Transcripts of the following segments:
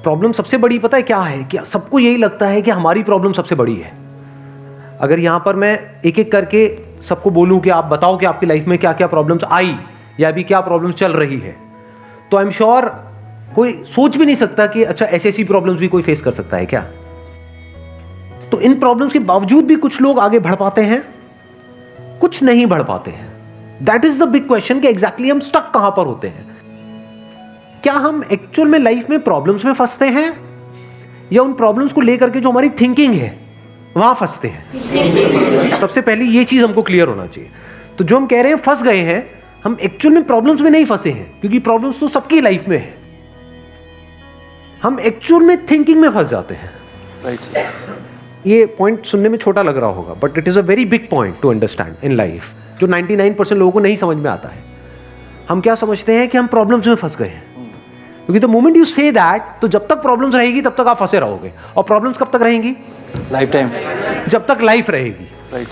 Problem सबसे बड़ी पता है क्या है कि सबको यही लगता है कि हमारी प्रॉब्लम सबसे बड़ी है। अगर यहां पर मैं एक एक करके सबको बोलूं कि आप बताओ कि आपकी लाइफ में क्या क्या प्रॉब्लम्स आई या अभी क्या प्रॉब्लम्स चल रही है, तो आई एम श्योर कोई सोच भी नहीं सकता कि अच्छा ऐसी प्रॉब्लम्स भी कोई फेस कर सकता है क्या। तो इन प्रॉब्लम्स के बावजूद भी कुछ लोग आगे बढ़ पाते हैं, कुछ नहीं बढ़ पाते हैं। That is the big question कि एग्जैक्टली हम स्टक कहां पर होते हैं। क्या हम एक्चुअल में लाइफ में प्रॉब्लम्स में फंसते हैं या उन प्रॉब्लम्स को लेकर के जो हमारी थिंकिंग है वहां फंसते हैं। सबसे पहले ये चीज हमको क्लियर होना चाहिए। तो जो हम कह रहे हैं फंस गए हैं, हम एक्चुअल में प्रॉब्लम्स में नहीं फंसे हैं, क्योंकि प्रॉब्लम्स तो सबकी लाइफ में है। हम एक्चुअल में थिंकिंग में फंस जाते हैं। राइट। ये पॉइंट सुनने में छोटा लग रहा होगा, but it is a very big point two understand in life, जो 99% लोगों को नहीं समझ में आता है। हम क्या समझते हैं कि हम प्रॉब्लम्स में फंस गए हैं, क्योंकि the moment you say that, तो जब तक प्रॉब्लम्स रहेगी तब तक आप फंसे रहोगे। और प्रॉब्लम्स कब तक रहेंगी? लाइफ टाइम, जब तक लाइफ रहेगी। Right.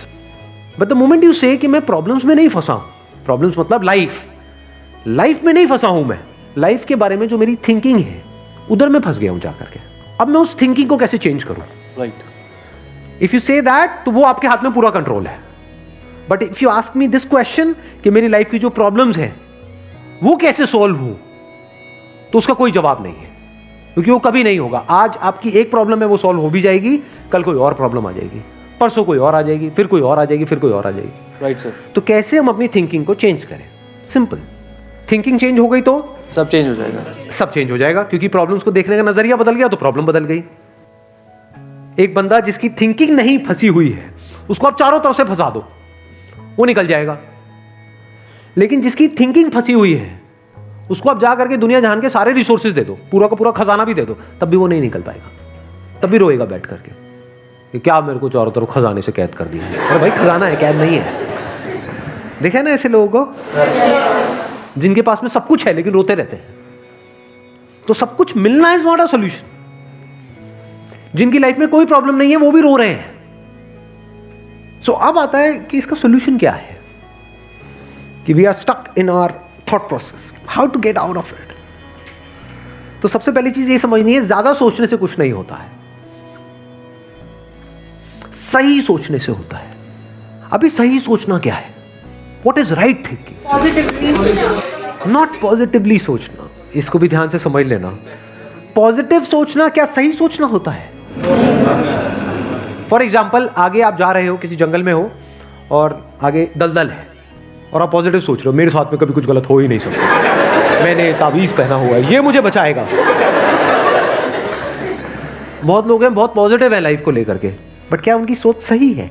But the moment you से कि मैं प्रॉब्लम्स में नहीं फंसा हूं, प्रॉब्लम्स मतलब लाइफ में नहीं फंसा हूं, मैं लाइफ के बारे में जो मेरी थिंकिंग है उधर मैं फंस गया हूं जाकर के। अब मैं उस थिंकिंग को कैसे चेंज करूं? Right. If you say that, तो वो आपके हाथ में पूरा कंट्रोल है। But if you ask me this question कि मेरी लाइफ की जो प्रॉब्लम्स हैं वो कैसे सॉल्व हो, तो उसका कोई जवाब नहीं है, क्योंकि वो कभी नहीं होगा। आज आपकी एक प्रॉब्लम है, वो सॉल्व हो भी जाएगी, कल कोई और प्रॉब्लम आ जाएगी, परसों कोई और आ जाएगी, फिर कोई और आ जाएगी, फिर कोई और आ जाएगी। Right sir. तो कैसे हम अपनी थिंकिंग को चेंज करें? सिंपल। थिंकिंग चेंज हो गई तो सब चेंज हो जाएगा। सब चेंज हो जाएगा, क्योंकि प्रॉब्लम्स को देखने का नजरिया बदल गया तो प्रॉब्लम बदल गई। एक बंदा जिसकी थिंकिंग नहीं फंसी हुई है, उसको आप चारों तरफ से फंसा दो, वो निकल जाएगा। लेकिन जिसकी थिंकिंग फंसी हुई है, उसको आप जा करके दुनिया जहान के सारे रिसोर्सेज दे दो, पूरा का पूरा खजाना भी दे दो, तब भी वो नहीं निकल पाएगा। तब भी रोएगा बैठ करके कि क्या मेरे को चारों तरफ खजाने से कैद कर दिया। अरे भाई, खजाना है, कैद नहीं है। देखे ना ऐसे लोगों को जिनके पास में सब कुछ है लेकिन रोते रहते हैं। तो सब कुछ मिलना इज नॉट अ सॉल्यूशन। जिनकी लाइफ में कोई प्रॉब्लम नहीं है वो भी रो रहे हैं। सो अब आता है कि इसका सॉल्यूशन क्या है, कि we are stuck in our thought process, how to get out of it. तो सबसे पहली चीज ये समझनी है, ज्यादा सोचने से कुछ नहीं होता है, सही सोचने से होता है। अभी सही सोचना क्या है? What is right thinking? Positively, not positively सोचना। इसको भी ध्यान से समझ लेना। पॉजिटिव सोचना क्या सही सोचना होता है? फॉर एग्जाम्पल, आगे आप जा रहे हो, किसी जंगल में हो और आगे दलदल है, और आप पॉजिटिव सोच रहे हो, मेरे साथ में कभी कुछ गलत हो ही नहीं सकता, मैंने तावीज पहना हुआ है, ये मुझे बचाएगा। बहुत लोग हैं बहुत पॉजिटिव है लाइफ को लेकर के, बट क्या उनकी सोच सही है?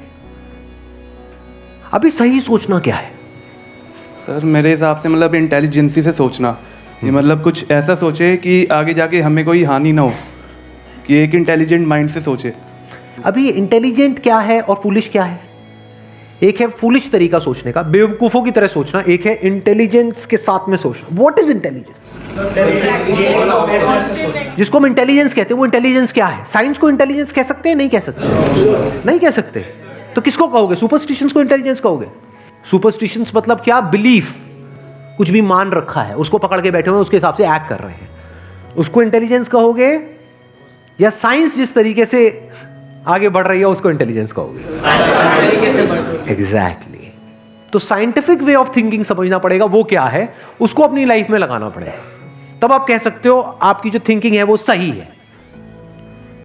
अभी सही सोचना क्या है? सर मेरे हिसाब से मतलब इंटेलिजेंसी से सोचना, कि मतलब कुछ ऐसा सोचे कि आगे जाके हमें कोई हानि ना हो, कि एक इंटेलिजेंट माइंड से सोचे। अभी इंटेलिजेंट क्या है और फूलिश क्या है? एक है फूलिश तरीका सोचने का, बेवकूफों की तरह सोचना, एक है इंटेलिजेंस के साथ में सोचना। What is intelligence? जिसको हम इंटेलिजेंस कहते हैं वो इंटेलिजेंस क्या है? साइंस को इंटेलिजेंस कह सकते हैं? नहीं कह सकते। नहीं कह सकते। तो किसको कहोगे? सुपरस्टिशंस को इंटेलिजेंस कहोगे? सुपरस्टिशंस मतलब क्या? बिलीफ, कुछ भी मान रखा है, उसको पकड़ के बैठे हुए, उसके हिसाब से एक्ट कर रहे हैं, उसको इंटेलिजेंस कहोगे? या साइंस जिस तरीके से आगे बढ़ रही है उसको इंटेलिजेंस कहोगे? एग्जैक्टली। तो साइंटिफिक वे ऑफ थिंकिंग समझना पड़ेगा, वो क्या है, उसको अपनी लाइफ में लगाना पड़ेगा। तब आप कह सकते हो आपकी जो थिंकिंग है वो सही है।